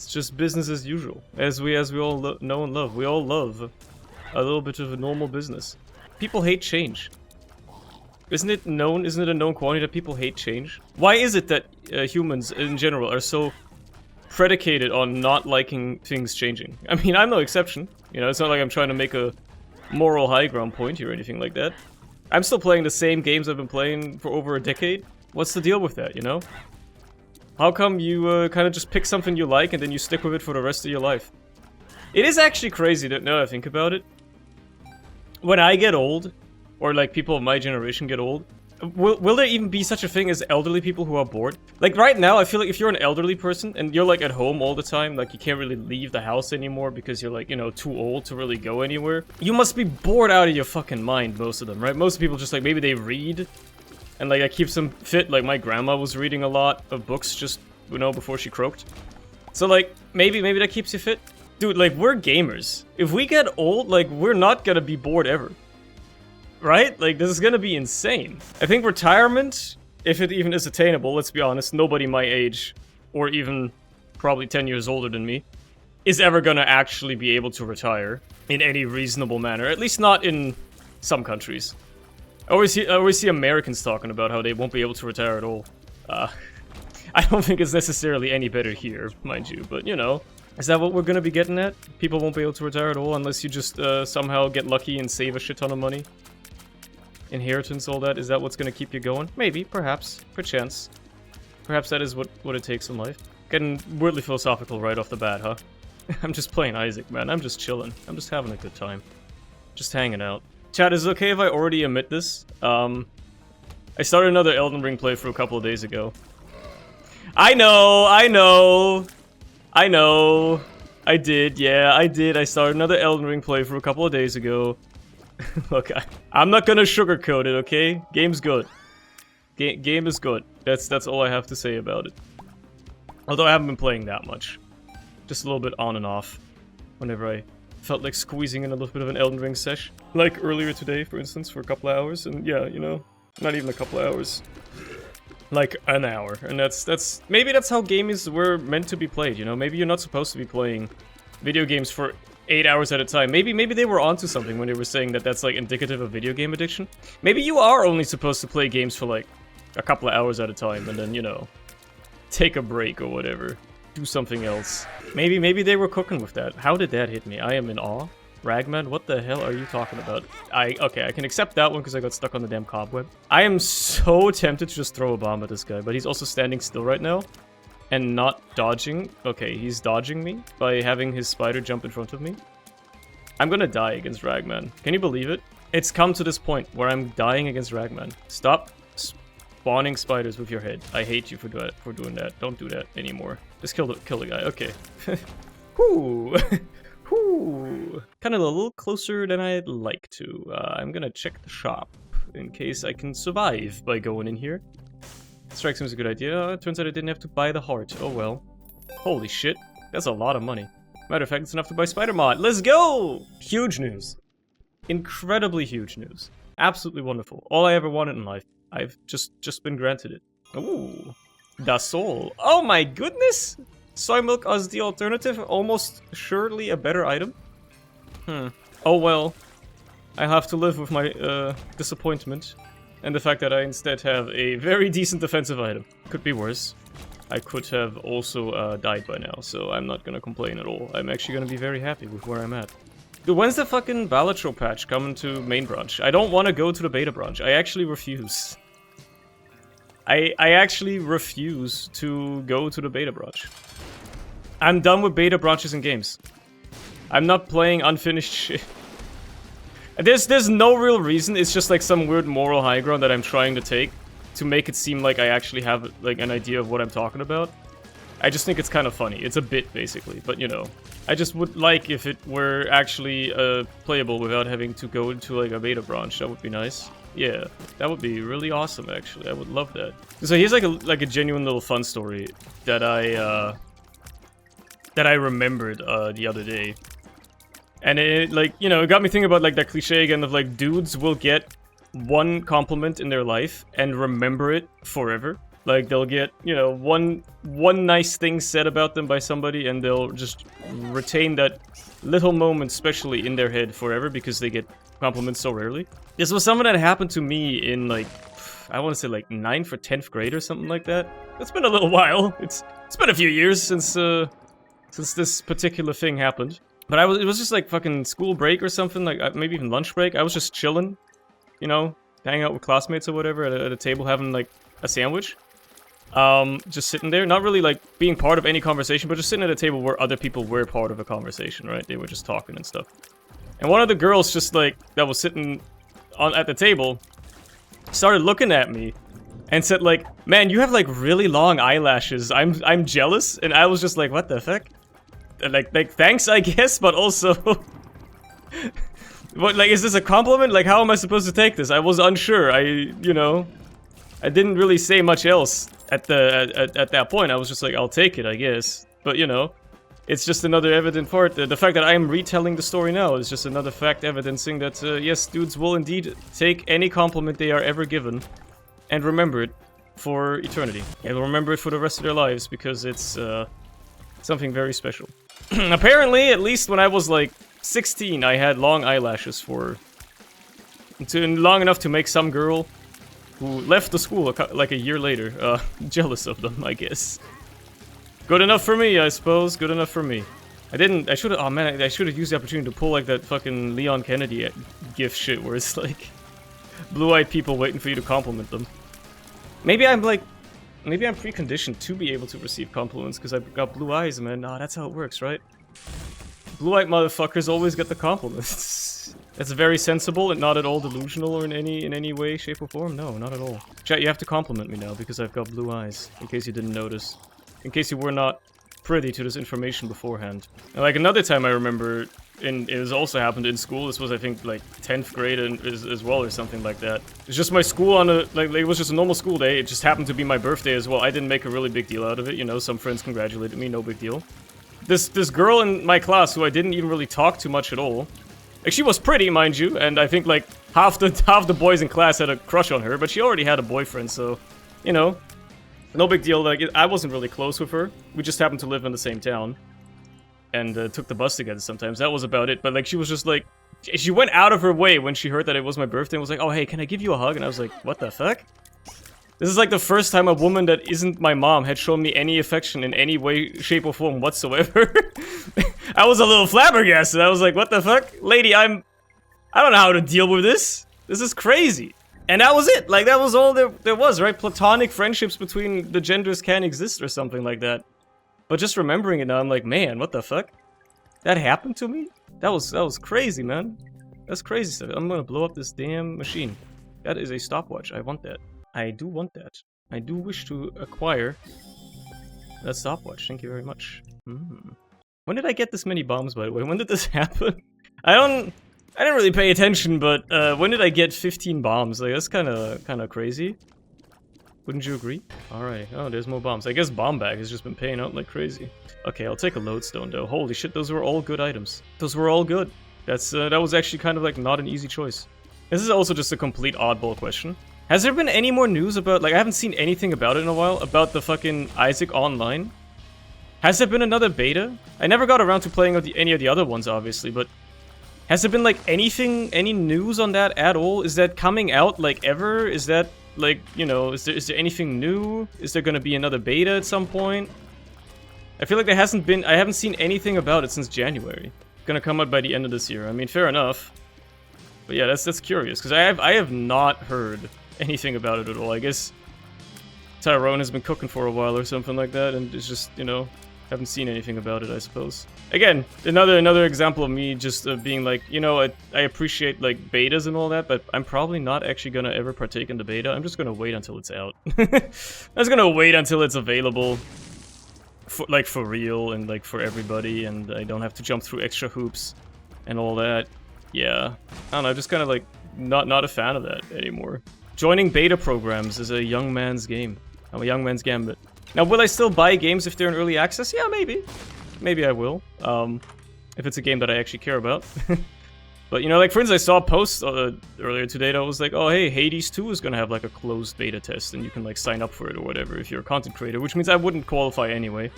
It's just business as usual, as we all know and love. We all love a little bit of a normal business. People hate change. Isn't it a known quantity that people hate change? Why is it that humans in general are so predicated on not liking things changing? I mean, I'm no exception. You know, it's not like I'm trying to make a moral high ground point here or anything like that. I'm still playing the same games I've been playing for over a decade. What's the deal with that, you know? How come you kind of just pick something you like and then you stick with it for the rest of your life? It is actually crazy that now I think about it. When I get old, or like people of my generation get old, will there even be such a thing as elderly people who are bored? Like right now, I feel like if you're an elderly person and you're like at home all the time, like you can't really leave the house anymore because you're like, you know, too old to really go anywhere. You must be bored out of your fucking mind, most of them, right? Most people just like, maybe they read and like that keeps them fit. Like my grandma was reading a lot of books just, you know, before she croaked. So like, maybe that keeps you fit. Dude, like we're gamers. If we get old, like we're not gonna be bored ever. Right? Like, this is gonna be insane. I think retirement, if it even is attainable, let's be honest, nobody my age, or even probably 10 years older than me, is ever gonna actually be able to retire in any reasonable manner. At least not in some countries. I always see Americans talking about how they won't be able to retire at all. I don't think it's necessarily any better here, mind you, but you know. Is that what we're gonna be getting at? People won't be able to retire at all unless you just somehow get lucky and save a shit ton of money? Inheritance, all that, is that what's gonna keep you going? Maybe, perhaps, perchance. Perhaps that is what it takes in life. Getting weirdly philosophical right off the bat, huh? I'm just playing Isaac, man. I'm just chilling. I'm just having a good time. Just hanging out. Chat, is it okay if I already admit this? I started another Elden Ring playthrough a couple of days ago. I know! I did, yeah, I did. I started another Elden Ring playthrough a couple of days ago. Look, I'm not gonna sugarcoat it, okay? Game's good. Game is good. That's all I have to say about it. Although I haven't been playing that much. Just a little bit on and off. Whenever I felt like squeezing in a little bit of an Elden Ring sesh. Like earlier today, for instance, for a couple of hours. And yeah, you know, not even a couple of hours. Like an hour. And that's maybe that's how games were meant to be played, you know? Maybe you're not supposed to be playing video games for 8 hours at a time. Maybe they were onto something when they were saying that that's like indicative of video game addiction. Maybe you are only supposed to play games for like a couple of hours at a time and then, you know, take a break or whatever. Do something else. Maybe they were cooking with that. How did that hit me? I am in awe. Ragman, what the hell are you talking about? Okay, I can accept that one because I got stuck on the damn cobweb. I am so tempted to just throw a bomb at this guy, but he's also standing still right now. And not dodging. Okay, he's dodging me by having his spider jump in front of me. I'm gonna die against Ragman. Can you believe it? It's come to this point where I'm dying against Ragman. Stop spawning spiders with your head. I hate you for doing that. Don't do that anymore. Just kill the guy. Okay. Whoo. Whoo. Kind of a little closer than I'd like to. I'm gonna check the shop in case I can survive by going in here. Strikes me as a good idea. Turns out I didn't have to buy the heart. Oh well. Holy shit. That's a lot of money. Matter of fact, it's enough to buy Spider Mod. Let's go! Huge news. Incredibly huge news. Absolutely wonderful. All I ever wanted in life. I've just been granted it. Ooh. Da Soul. Oh my goodness! Soy milk as the alternative. Almost surely a better item. Oh well. I have to live with my disappointment. And the fact that I instead have a very decent defensive item. Could be worse. I could have also died by now, so I'm not gonna complain at all. I'm actually gonna be very happy with where I'm at. Dude, when's the fucking Balatro patch coming to main branch? I don't want to go to the beta branch. I actually refuse. I actually refuse to go to the beta branch. I'm done with beta branches in games. I'm not playing unfinished shit. There's no real reason, it's just like some weird moral high ground that I'm trying to take to make it seem like I actually have like an idea of what I'm talking about. I just think it's kind of funny. It's a bit, basically, but you know. I just would like if it were actually playable without having to go into like a beta branch. That would be nice. Yeah, that would be really awesome, actually. I would love that. So here's like a genuine little fun story that I remembered the other day. And it, like, you know, it got me thinking about, like, that cliche again of, like, dudes will get one compliment in their life and remember it forever. Like, they'll get, you know, one nice thing said about them by somebody, and they'll just retain that little moment, especially in their head, forever, because they get compliments so rarely. This was something that happened to me in, like, I want to say, like, 9th or 10th grade or something like that. It's been a little while. It's been a few years since this particular thing happened. But it was just, like, fucking school break or something, like, maybe even lunch break. I was just chilling, you know, hanging out with classmates or whatever at a table having, like, a sandwich. Just sitting there, not really, like, being part of any conversation, but just sitting at a table where other people were part of a conversation, right? They were just talking and stuff. And one of the girls just, like, that was sitting at the table started looking at me and said, like, man, you have, like, really long eyelashes. I'm jealous. And I was just like, what the fuck? And like, thanks, I guess, but also... What, like, is this a compliment? Like, how am I supposed to take this? I was unsure. You know... I didn't really say much else at that point. I was just like, I'll take it, I guess. But, you know, it's just another evident part. The fact that I am retelling the story now is just another fact evidencing that, yes, dudes will indeed take any compliment they are ever given and remember it for eternity. They'll remember it for the rest of their lives because it's something very special. Apparently, at least when I was like 16, I had long eyelashes long enough to make some girl who left the school like a year later, jealous of them, I guess. Good enough for me, I suppose. Good enough for me. I should've, oh man, I should've used the opportunity to pull like that fucking Leon Kennedy gif shit where it's like blue-eyed people waiting for you to compliment them. Maybe I'm preconditioned to be able to receive compliments because I've got blue eyes, man. Nah, that's how it works, right? Blue-eyed motherfuckers always get the compliments. That's very sensible and not at all delusional or in any way, shape, or form. No, not at all. Chat, you have to compliment me now because I've got blue eyes, in case you didn't notice. In case you were not privy to this information beforehand. And like another time I remember, and it was also happened in school, this was I think like 10th grade as well or something like that. It's just my school on it was just a normal school day, it just happened to be my birthday as well. I didn't make a really big deal out of it, you know, some friends congratulated me, no big deal. This girl in my class who I didn't even really talk to much at all, like, she was pretty, mind you, and I think, like, half the boys in class had a crush on her, but she already had a boyfriend, so, you know, no big deal. Like, I wasn't really close with her. We just happened to live in the same town, and took the bus together sometimes. That was about it, but, like, she was just, like, she went out of her way when she heard that it was my birthday and was like, oh, hey, can I give you a hug? And I was like, what the fuck? This is like the first time a woman that isn't my mom had shown me any affection in any way, shape, or form whatsoever. I was a little flabbergasted. I was like, what the fuck? Lady, I don't know how to deal with this. This is crazy. And that was it. Like, that was all there was, right? Platonic friendships between the genders can exist or something like that. But just remembering it now, I'm like, man, what the fuck? That happened to me? That was crazy, man. That's crazy stuff. I'm gonna blow up this damn machine. That is a stopwatch. I want that. I do want that. I do wish to acquire that stopwatch. Thank you very much. When did I get this many bombs, by the way? When did this happen? I didn't really pay attention, but when did I get 15 bombs? Like, that's kind of crazy. Wouldn't you agree? Alright. Oh, there's more bombs. I guess bomb bag has just been paying out like crazy. Okay, I'll take a lodestone though. Holy shit, those were all good items. Those were all good. That was actually kind of like not an easy choice. This is also just a complete oddball question. Has there been any more news about, like, I haven't seen anything about it in a while, about the fucking Isaac Online? Has there been another beta? I never got around to playing any of the other ones, obviously, but has there been, like, any news on that at all? Is that coming out, like, ever? Is that, like, you know, is there anything new? Is there gonna be another beta at some point? I feel like I haven't seen anything about it since January. Gonna come out by the end of this year. I mean, fair enough. But yeah, that's curious, because I have not heard anything about it at all. I guess Tyrone has been cooking for a while or something like that, and it's just, you know, haven't seen anything about it, I suppose. Again, another example of me just being like, you know, I appreciate, like, betas and all that, but I'm probably not actually gonna ever partake in the beta. I'm just gonna wait until it's out. I'm just gonna wait until it's available, for real, and, like, for everybody, and I don't have to jump through extra hoops and all that. Yeah. I don't know, just kind of, like, not a fan of that anymore. Joining beta programs is a young man's game. I'm a young man's gambit. Now, will I still buy games if they're in early access? Yeah, maybe. Maybe I will. If it's a game that I actually care about. But, you know, like, for instance, I saw a post earlier today that was like, oh, hey, Hades 2 is gonna have, like, a closed beta test, and you can, like, sign up for it or whatever if you're a content creator, which means I wouldn't qualify anyway.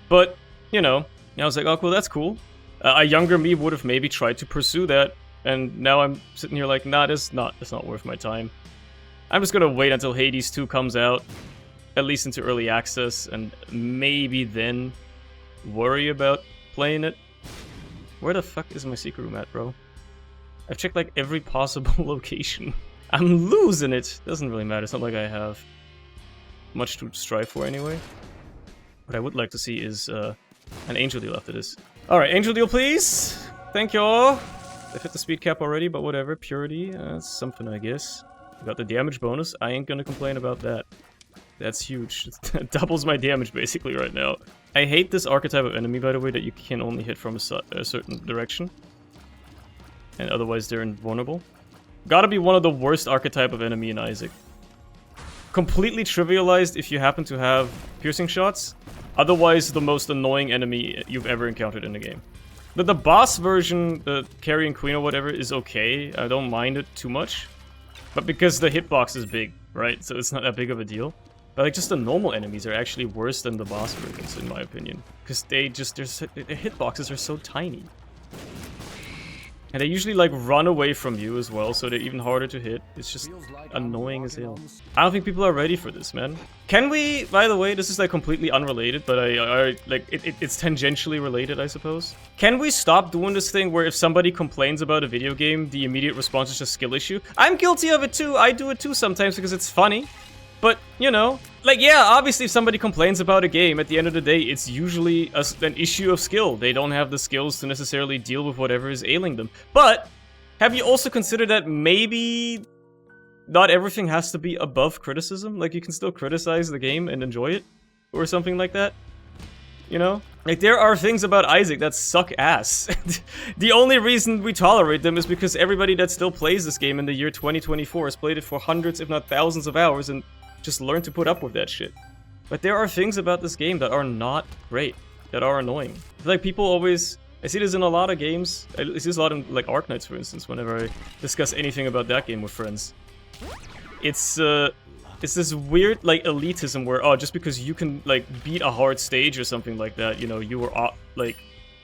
But, you know, I was like, oh, cool, that's cool. A younger me would have maybe tried to pursue that, and now I'm sitting here like, nah, that's not worth my time. I'm just gonna wait until Hades 2 comes out, at least into early access, and maybe then worry about playing it. Where the fuck is my secret room at, bro? I've checked like every possible location. I'm losing it. Doesn't really matter. It's not like I have much to strive for anyway. What I would like to see is an angel deal after this. Alright, angel deal please. Thank y'all. I've hit the speed cap already, but whatever. Purity, that's something I guess. Got the damage bonus. I ain't gonna complain about that. That's huge. It doubles my damage basically right now. I hate this archetype of enemy, by the way, that you can only hit from a certain direction. And otherwise they're invulnerable. Gotta be one of the worst archetype of enemy in Isaac. Completely trivialized if you happen to have piercing shots. Otherwise, the most annoying enemy you've ever encountered in the game. The boss version, the carrying queen or whatever, is okay. I don't mind it too much. But because the hitbox is big, right? So it's not that big of a deal. But like, just the normal enemies are actually worse than the boss versions, in my opinion. Because their hitboxes are so tiny. And they usually, like, run away from you as well, so they're even harder to hit. It's just annoying as hell. I don't think people are ready for this, man. Can we, by the way, this is, like, completely unrelated, but it's tangentially related, I suppose. Can we stop doing this thing where if somebody complains about a video game, the immediate response is just skill issue? I'm guilty of it too. I do it too sometimes because it's funny. But, you know, like, yeah, obviously if somebody complains about a game, at the end of the day, it's usually an issue of skill. They don't have the skills to necessarily deal with whatever is ailing them. But, have you also considered that maybe not everything has to be above criticism? Like, you can still criticize the game and enjoy it? Or something like that? You know? Like, there are things about Isaac that suck ass. The only reason we tolerate them is because everybody that still plays this game in the year 2024 has played it for hundreds, if not thousands of hours, and just learn to put up with that shit. But there are things about this game that are not great, that are annoying. I feel like people always... I see this in a lot of games. I see this a lot in, like, Arknights, for instance, whenever I discuss anything about that game with friends. It's this weird, like, elitism where, oh, just because you can, like, beat a hard stage or something like that, you know, you were, like...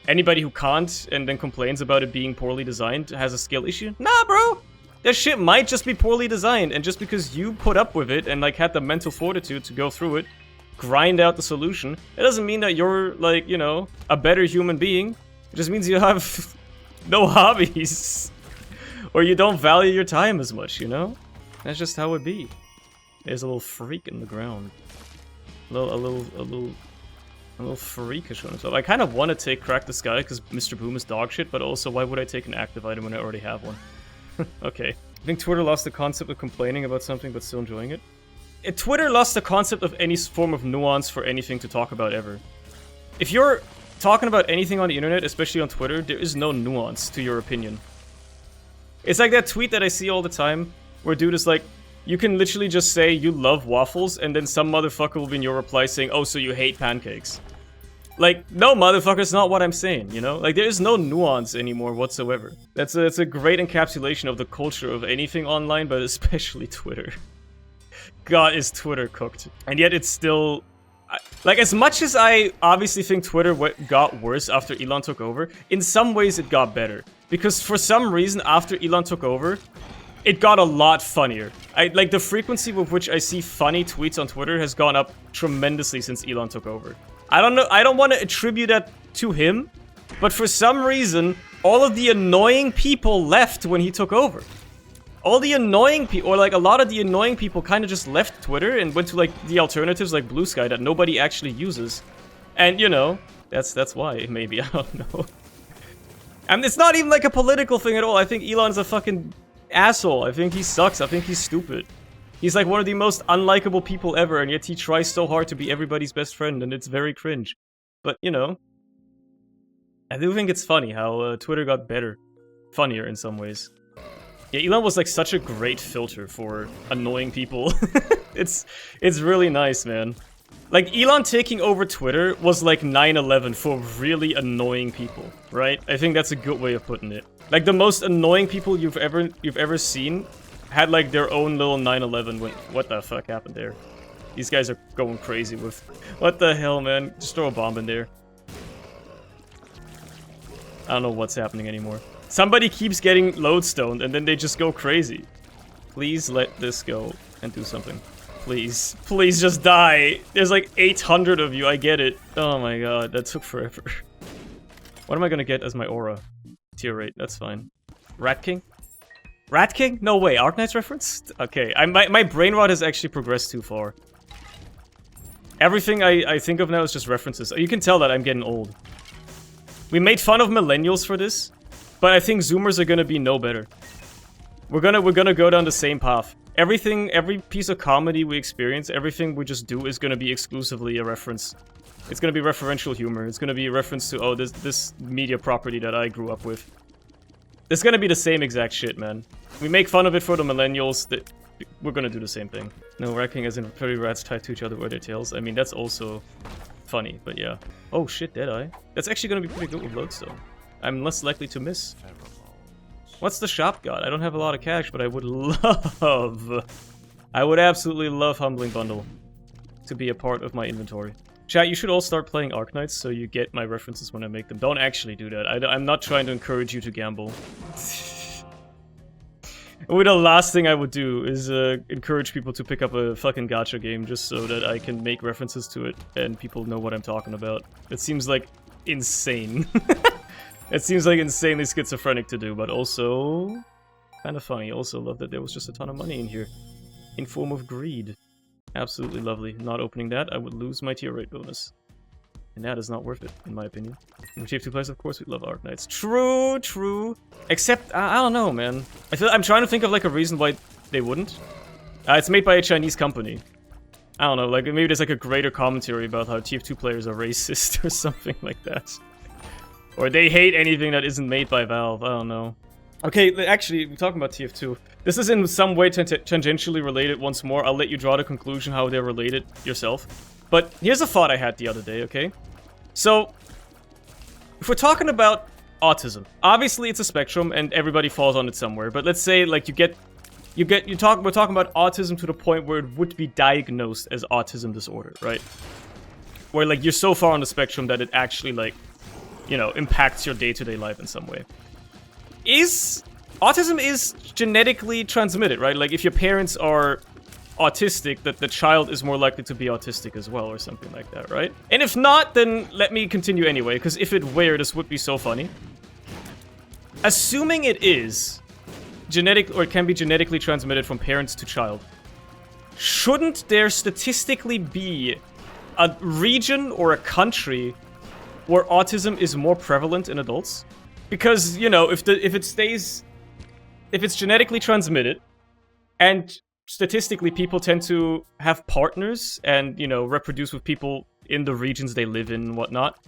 Anybody who can't and then complains about it being poorly designed has a skill issue? Nah, bro! That shit might just be poorly designed, and just because you put up with it and, like, had the mental fortitude to go through it, grind out the solution, it doesn't mean that you're, like, you know, a better human being. It just means you have no hobbies. Or you don't value your time as much, you know? That's just how it be. There's a little freak in the ground. A little freakish on himself. I kind of want to take Crack the Sky because Mr. Boom is dog shit, but also why would I take an active item when I already have one? Okay. I think Twitter lost the concept of complaining about something but still enjoying it. Twitter lost the concept of any form of nuance for anything to talk about ever. If you're talking about anything on the internet, especially on Twitter, there is no nuance to your opinion. It's like that tweet that I see all the time, where dude is like, you can literally just say you love waffles, and then some motherfucker will be in your reply saying, oh, so you hate pancakes. Like, no, motherfucker, it's not what I'm saying, you know? Like, there is no nuance anymore whatsoever. That's a great encapsulation of the culture of anything online, but especially Twitter. God, is Twitter cooked. And yet it's still... Like, as much as I obviously think Twitter got worse after Elon took over, in some ways it got better. Because for some reason, after Elon took over, it got a lot funnier. Like, the frequency with which I see funny tweets on Twitter has gone up tremendously since Elon took over. I don't know, I don't want to attribute that to him, but for some reason, all of the annoying people left when he took over. All the annoying people, or like a lot of the annoying people kind of just left Twitter and went to like the alternatives like Blue Sky that nobody actually uses. And you know, that's why, maybe, I don't know. And it's not even like a political thing at all. I think Elon's a fucking asshole. I think he sucks. I think he's stupid. He's like one of the most unlikable people ever, and yet he tries so hard to be everybody's best friend, and it's very cringe. But, you know, I do think it's funny how Twitter got better. Funnier in some ways. Yeah, Elon was like such a great filter for annoying people. It's really nice, man. Like, Elon taking over Twitter was like 9/11 for really annoying people, right? I think that's a good way of putting it. Like, the most annoying people you've ever seen had like their own little 9/11 when... What the fuck happened there? These guys are going crazy with... What the hell, man? Just throw a bomb in there. I don't know what's happening anymore. Somebody keeps getting lodestoned and then they just go crazy. Please let this go and do something. Please. Please just die. There's like 800 of you, I get it. Oh my god, that took forever. What am I gonna get as my aura? Tier rate, that's fine. Rat King? Rat King? No way, Arknight's reference? Okay, my brain rot has actually progressed too far. Everything I think of now is just references. You can tell that I'm getting old. We made fun of millennials for this, but I think Zoomers are gonna be no better. We're gonna go down the same path. Every piece of comedy we experience, everything we just do is gonna be exclusively a reference. It's gonna be referential humor. It's gonna be a reference to, oh, this media property that I grew up with. It's gonna be the same exact shit, man. We make fun of it for the millennials, we're gonna do the same thing. No, wrecking as in 30 rats tied to each other with their tails. I mean, that's also funny, but yeah. Oh shit, Deadeye. That's actually gonna be pretty good with Lodestone. I'm less likely to miss. What's the shop got? I don't have a lot of cash, but I would love... I would absolutely love Humbling Bundle to be a part of my inventory. Chat, you should all start playing Arknights so you get my references when I make them. Don't actually do that. I'm not trying to encourage you to gamble. The last thing I would do is encourage people to pick up a fucking gacha game just so that I can make references to it and people know what I'm talking about. It seems like insane. It seems like insanely schizophrenic to do, but also kind of funny. Also love that there was just a ton of money in here in form of greed. Absolutely lovely. Not opening that, I would lose my tier rate bonus. And that is not worth it, in my opinion. In Chief 2 players, of course, we love Arknights. True, true. Except, I don't know, man. I'm trying to think of, like, a reason why they wouldn't. It's made by a Chinese company. I don't know, like, maybe there's, like, a greater commentary about how TF2 players are racist or something like that. Or they hate anything that isn't made by Valve, I don't know. Okay, actually, we're talking about TF2. This is in some way tangentially related once more. I'll let you draw the conclusion how they're related yourself. But here's a thought I had the other day, okay? So, if we're talking about autism, obviously it's a spectrum and everybody falls on it somewhere. But let's say, like, we're talking about autism to the point where it would be diagnosed as autism disorder, right? Where, like, you're so far on the spectrum that it actually, like, you know, impacts your day-to-day life in some way. Autism is genetically transmitted, right? Like, if your parents are autistic, that the child is more likely to be autistic as well, or something like that, right? And if not, then let me continue anyway, because if it were, this would be so funny. Assuming it is genetic, or it can be genetically transmitted from parents to child, shouldn't there statistically be a region or a country where autism is more prevalent in adults? Because, you know, if it's genetically transmitted, and statistically people tend to have partners and, you know, reproduce with people in the regions they live in and whatnot,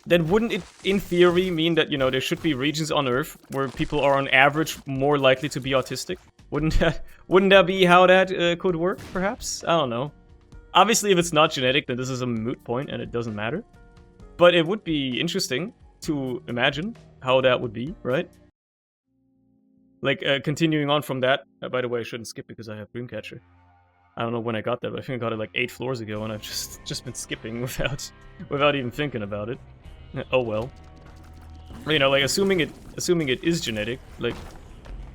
then wouldn't it, in theory, mean that, you know, there should be regions on Earth where people are on average more likely to be autistic? Wouldn't that be how that could work, perhaps? I don't know. Obviously, if it's not genetic, then this is a moot point and it doesn't matter. But it would be interesting to imagine how that would be, right? Like, continuing on from that, by the way, I shouldn't skip because I have Dreamcatcher. I don't know when I got that, but I think I got it like 8 floors ago, and I've just been skipping without even thinking about it. Oh well. You know, like, assuming it is genetic, like,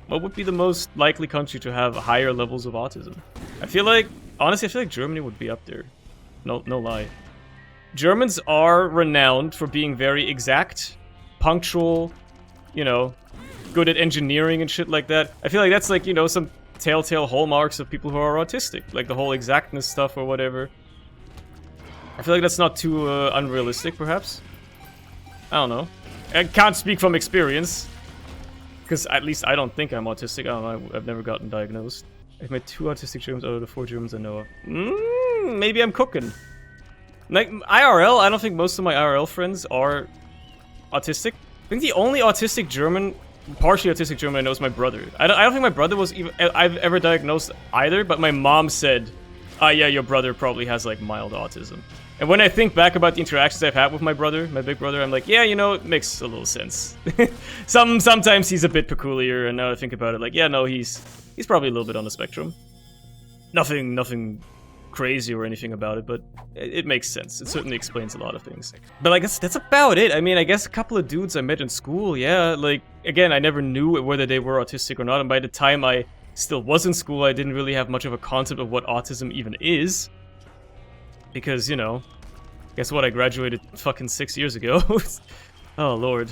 what would be the most likely country to have higher levels of autism? Honestly, I feel like Germany would be up there. No lie. Germans are renowned for being very exact, punctual, you know, good at engineering and shit like that. I feel like that's, like, you know, some telltale hallmarks of people who are autistic, like the whole exactness stuff or whatever. I feel like that's not too unrealistic, perhaps. I don't know. I can't speak from experience, because at least I don't think I'm autistic. I don't know, I've never gotten diagnosed. I've met 2 autistic Germans out of the 4 Germans I know of. Maybe I'm cooking. Like, IRL, I don't think most of my IRL friends are autistic. I think the only autistic German, partially autistic German I know is my brother. I don't think my brother was I've ever diagnosed either, but my mom said yeah, your brother probably has like mild autism. And when I think back about the interactions I've had with my brother, my big brother, I'm like, yeah, you know, it makes a little sense. Sometimes he's a bit peculiar, and now I think about it, like, yeah, no, he's probably a little bit on the spectrum. Nothing crazy or anything about it, but it makes sense. It certainly explains a lot of things. But I guess that's about it. I mean, I guess a couple of dudes I met in school, yeah, like, again, I never knew whether they were autistic or not, and by the time I still was in school, I didn't really have much of a concept of what autism even is. Because, you know, guess what? I graduated fucking 6 years ago. Oh, Lord.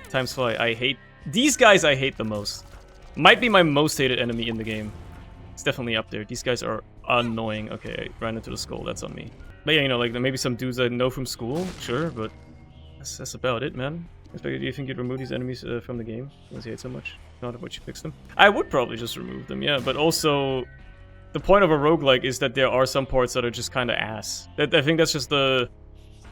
Times fly. I hate... These guys I hate the most. Might be my most hated enemy in the game. It's definitely up there. These guys are annoying. Okay, I ran into the skull. That's on me. But yeah, you know, like, maybe some dudes I know from school. Sure, but that's about it, man. Do you think you'd remove these enemies from the game? Because you hate so much? Not what you fix them? I would probably just remove them, yeah. But also... The point of a roguelike is that there are some parts that are just kind of ass. I think that's just the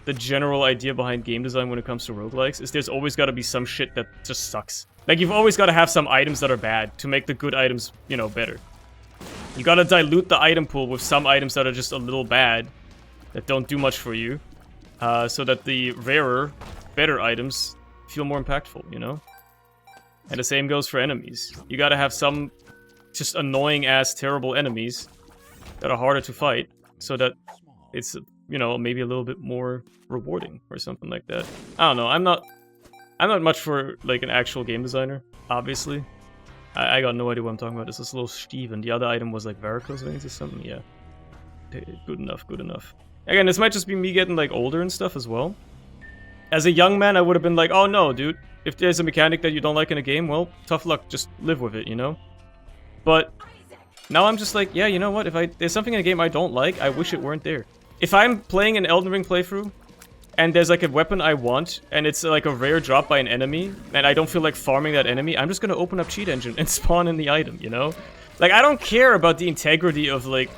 general idea behind game design when it comes to roguelikes, is there's always got to be some shit that just sucks. Like, you've always got to have some items that are bad to make the good items, you know, better. You gotta dilute the item pool with some items that are just a little bad, that don't do much for you, so that the rarer, better items feel more impactful, you know? And the same goes for enemies. You gotta have some... just annoying-ass, terrible enemies that are harder to fight, so that it's, you know, maybe a little bit more rewarding, or something like that. I don't know, I'm not much for, like, an actual game designer, obviously. I got no idea what I'm talking about. This is a little Steve, and the other item was, like, varicose veins or something, yeah. Good enough, good enough. Again, this might just be me getting, like, older and stuff as well. As a young man, I would have been like, oh no, dude, if there's a mechanic that you don't like in a game, well, tough luck, just live with it, you know? But now I'm just like, yeah, you know what? If there's something in a game I don't like, I wish it weren't there. If I'm playing an Elden Ring playthrough, and there's like a weapon I want, and it's like a rare drop by an enemy, and I don't feel like farming that enemy, I'm just gonna open up Cheat Engine and spawn in the item, you know? Like, I don't care about the integrity of, like,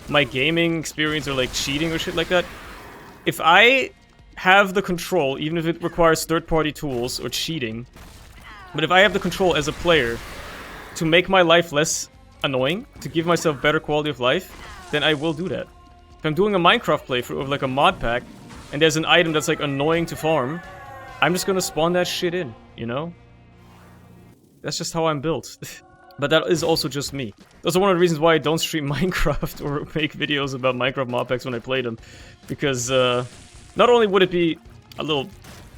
my gaming experience or, like, cheating or shit like that. If I have the control, even if it requires third-party tools or cheating, but if I have the control as a player to make my life less annoying, to give myself better quality of life, then I will do that. If I'm doing a Minecraft playthrough of like a mod pack, and there's an item that's like annoying to farm, I'm just gonna spawn that shit in, you know? That's just how I'm built. But that is also just me. Those are one of the reasons why I don't stream Minecraft or make videos about Minecraft mod packs when I play them. Because, not only would it be a little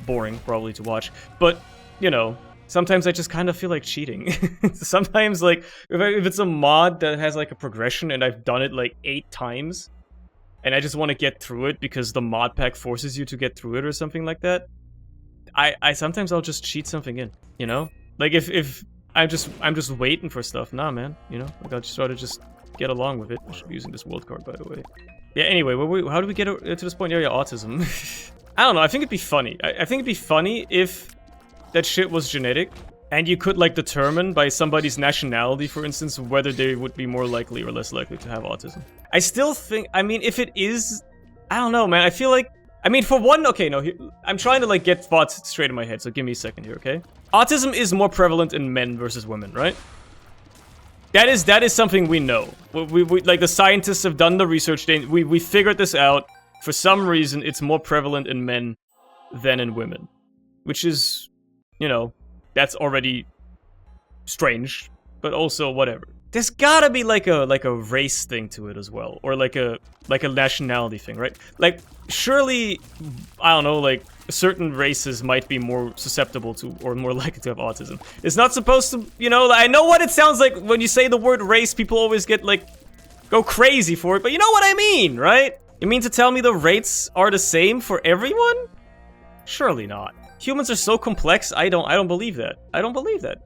boring, probably, to watch, but, you know, sometimes I just kind of feel like cheating. Sometimes, like, if it's a mod that has, like, a progression and I've done it, like, 8 times, and I just want to get through it because the mod pack forces you to get through it or something like that, sometimes I'll just cheat something in, you know? Like, if I'm just waiting for stuff. Nah, man, you know? Like, I'll just try to just get along with it. I should be using this world card, by the way. Yeah, anyway, how do we get to this point? Yeah, autism. I don't know, I think it'd be funny. I think it'd be funny if that shit was genetic, and you could, like, determine by somebody's nationality, for instance, whether they would be more likely or less likely to have autism. I still think, I mean, if it is, I don't know, man, I feel like, I mean, for one, okay, no, I'm trying to, like, get thoughts straight in my head, so give me a second here, okay? Autism is more prevalent in men versus women, right? That is something we know. We like, the scientists have done the research, we figured this out. For some reason, it's more prevalent in men than in women. Which is, you know, that's already strange, but also whatever. There's gotta be like a race thing to it as well, or like a nationality thing, right? Like, surely, I don't know, like, certain races might be more susceptible to or more likely to have autism. It's not supposed to, you know, I know what it sounds like when you say the word race, people always get, like, go crazy for it, but you know what I mean, right? You mean to tell me the rates are the same for everyone? Surely not. Humans are so complex, I don't believe that. I don't believe that.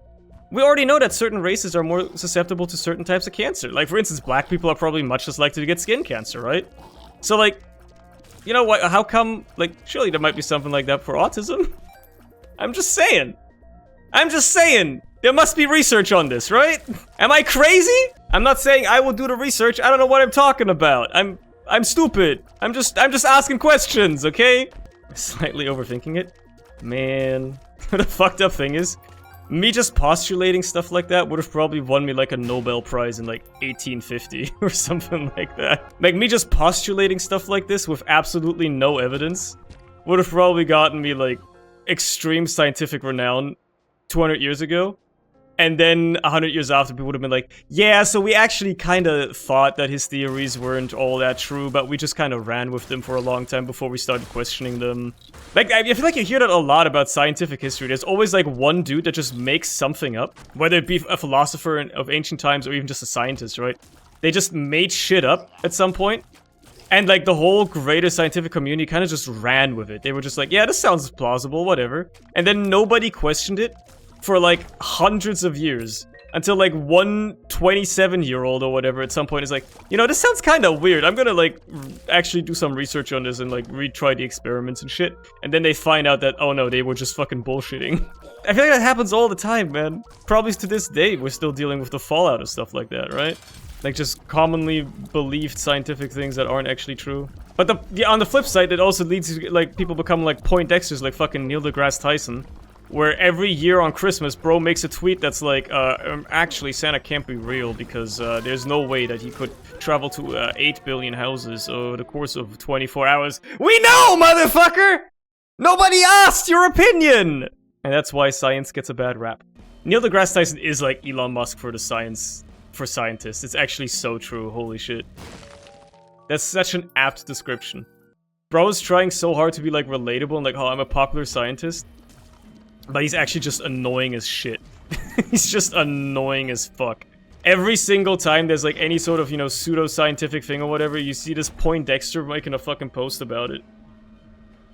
We already know that certain races are more susceptible to certain types of cancer. Like, for instance, black people are probably much less likely to get skin cancer, right? So, like, you know what, how come, like, surely there might be something like that for autism? I'm just saying. I'm just saying. There must be research on this, right? Am I crazy? I'm not saying I will do the research. I don't know what I'm talking about. I'm stupid. I'm just asking questions, okay? Slightly overthinking it. Man. The fucked up thing is, Me just postulating stuff like that would have probably won me like a Nobel Prize in like 1850 or something like that. Like me just postulating stuff like this with absolutely no evidence would have probably gotten me like extreme scientific renown 200 years ago. And then 100 years after, people would have been like, yeah, so we actually kind of thought that his theories weren't all that true, but we just kind of ran with them for a long time before we started questioning them. Like, I feel like you hear that a lot about scientific history. There's always like one dude that just makes something up, whether it be a philosopher of ancient times or even just a scientist, right? They just made shit up at some point. And like the whole greater scientific community kind of just ran with it. They were just like, yeah, this sounds plausible, whatever. And then nobody questioned it for like hundreds of years until like one 27-year-old or whatever at some point is like, you know, this sounds kind of weird. I'm gonna like actually do some research on this and like retry the experiments and shit. And then they find out that, oh no, they were just fucking bullshitting. I feel like that happens all the time, man. Probably to this day, we're still dealing with the fallout of stuff like that, right? Like just commonly believed scientific things that aren't actually true. But on the flip side, it also leads to like people become like Poindexters like fucking Neil deGrasse Tyson. Where every year on Christmas, bro makes a tweet that's like, actually, Santa can't be real because there's no way that he could travel to 8 billion houses over the course of 24 hours. We know, motherfucker! Nobody asked your opinion! And that's why science gets a bad rap. Neil deGrasse Tyson is like Elon Musk for scientists. It's actually so true, holy shit. That's such an apt description. Bro is trying so hard to be like relatable and like, oh, I'm a popular scientist. But he's actually just annoying as shit. He's just annoying as fuck. Every single time there's like any sort of, you know, pseudo-scientific thing or whatever, you see this Poindexter making a fucking post about it.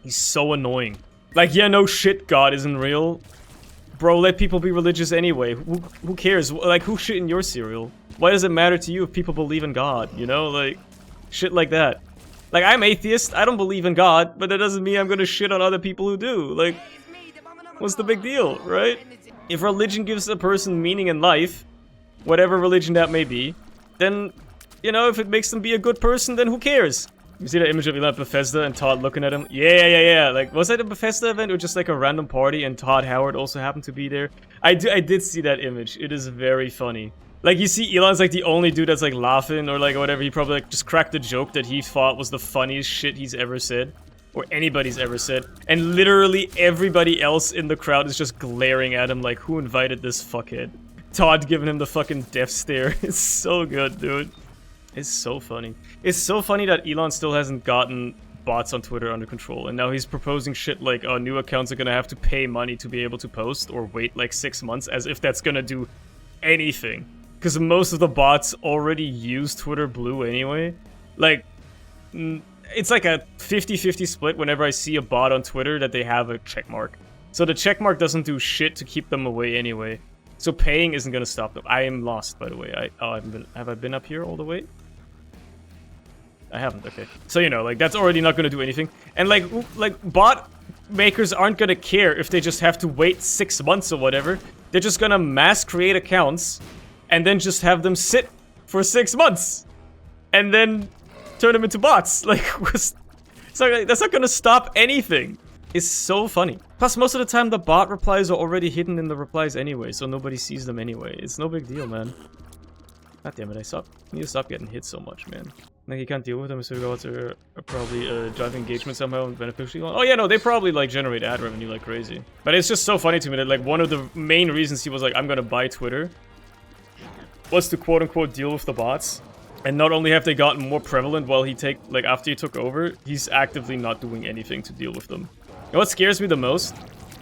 He's so annoying. Like, yeah, no shit, God isn't real. Bro, let people be religious anyway. Who cares? Like, who shit in your cereal? Why does it matter to you if people believe in God? You know, like, shit like that. Like, I'm atheist, I don't believe in God, but that doesn't mean I'm gonna shit on other people who do. Like, what's the big deal, right? If religion gives a person meaning in life, whatever religion that may be, then, you know, if it makes them be a good person, then who cares? You see that image of Elon at Bethesda and Todd looking at him? Yeah. Like, was that a Bethesda event or just like a random party and Todd Howard also happened to be there? I did see that image. It is very funny. Like, you see Elon's like the only dude that's like laughing or like whatever. He probably like just cracked a joke that he thought was the funniest shit he's ever said. Or anybody's ever said. And literally everybody else in the crowd is just glaring at him like, who invited this fuckhead? Todd giving him the fucking death stare. It's so good, dude. It's so funny. It's so funny that Elon still hasn't gotten bots on Twitter under control. And now he's proposing shit like, oh, new accounts are gonna have to pay money to be able to post. Or wait like 6 months, as if that's gonna do anything. Because most of the bots already use Twitter Blue anyway. Like, it's like a 50-50 split whenever I see a bot on Twitter that they have a checkmark. So the checkmark doesn't do shit to keep them away anyway. So paying isn't gonna stop them. I am lost, by the way. Have I been up here all the way? I haven't, okay. So, you know, like, that's already not gonna do anything. And, like bot makers aren't gonna care if they just have to wait 6 months or whatever. They're just gonna mass create accounts and then just have them sit for 6 months. And then turn them into bots. Like, that's not gonna stop anything. It's so funny. Plus, most of the time, the bot replies are already hidden in the replies anyway, so nobody sees them anyway. It's no big deal, man. God damn it, I need to stop getting hit so much, man. Like, you can't deal with them, so bots are probably driving engagement somehow and beneficial. Oh yeah, no, they probably, like, generate ad revenue like crazy. But it's just so funny to me that, like, one of the main reasons he was like, I'm gonna buy Twitter was to quote-unquote deal with the bots. And not only have they gotten more prevalent after he took over, he's actively not doing anything to deal with them. You know what scares me the most?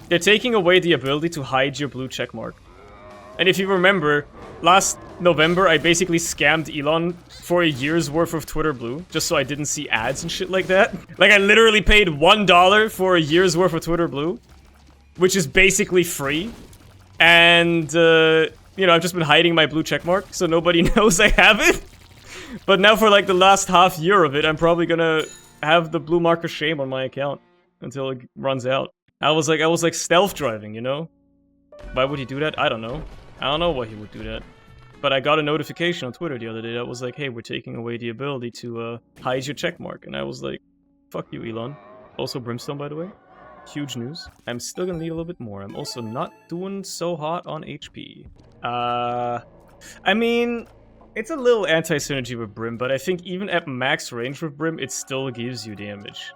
They're taking away the ability to hide your blue checkmark. And if you remember, last November I basically scammed Elon for a year's worth of Twitter Blue, just so I didn't see ads and shit like that. Like, I literally paid $1 for a year's worth of Twitter Blue, which is basically free. And, you know, I've just been hiding my blue checkmark, so nobody knows I have it. But now for like the last half year of it, I'm probably gonna have the blue mark of shame on my account until it runs out. I was like stealth driving, you know? Why would he do that? I don't know. I don't know why he would do that. But I got a notification on Twitter the other day that was like, hey, we're taking away the ability to hide your checkmark. And I was like, fuck you, Elon. Also Brimstone, by the way. huge news. I'm still gonna need a little bit more. I'm also not doing so hot on HP. I mean, it's a little anti-synergy with Brim, but I think even at max range with Brim, it still gives you damage.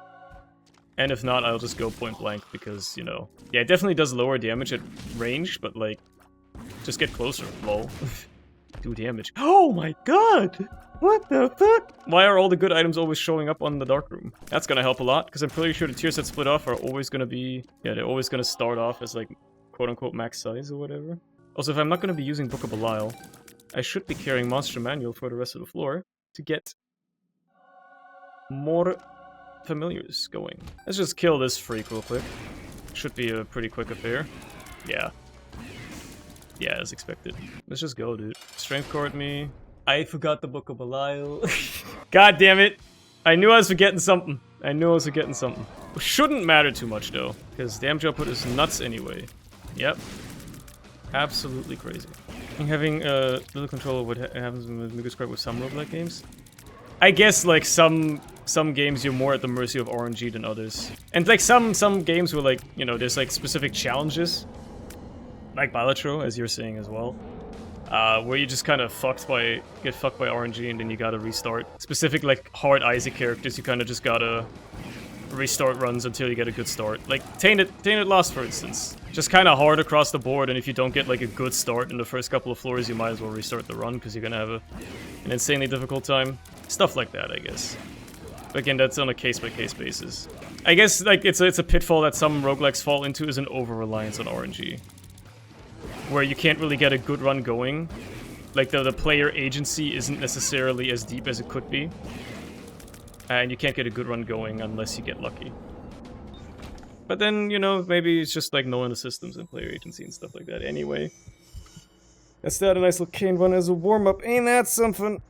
And if not, I'll just go point blank because, you know... Yeah, it definitely does lower damage at range, but like... Just get closer, lol. Do damage. Oh my god! What the fuck? Why are all the good items always showing up on the dark room? That's gonna help a lot, because I'm pretty sure the tiers that split off are always gonna be... Yeah, they're always gonna start off as like, quote-unquote max size or whatever. Also, if I'm not gonna be using Book of Belial, I should be carrying Monster Manual for the rest of the floor to get more familiars going. Let's just kill this freak real quick. Should be a pretty quick affair. Yeah. Yeah, as expected. Let's just go, dude. Strength cord me. I forgot the Book of Belial. God damn it. I knew I was forgetting something. Shouldn't matter too much, though. Because damage output is nuts anyway. Yep. Absolutely crazy. I'm having little control of what happens with Mucus with some roguelike games. I guess, like, some games you're more at the mercy of RNG than others. And, like, some games where, like, you know, there's, like, specific challenges. Like Balatro, as you're saying as well. Where you just kind of get fucked by RNG and then you gotta restart. Specific, like, hard Isaac characters, you kind of just gotta restart runs until you get a good start. Like, Tainted Lost, for instance. Just kind of hard across the board, and if you don't get, like, a good start in the first couple of floors, you might as well restart the run, because you're gonna have an insanely difficult time. Stuff like that, I guess. But again, that's on a case-by-case basis. I guess, like, it's a pitfall that some roguelikes fall into is an over-reliance on RNG. Where you can't really get a good run going. Like, the player agency isn't necessarily as deep as it could be. And you can't get a good run going unless you get lucky. But then, you know, maybe it's just like knowing the systems and player agency and stuff like that anyway. Let's start a nice little Cain run as a warm-up. Ain't that something?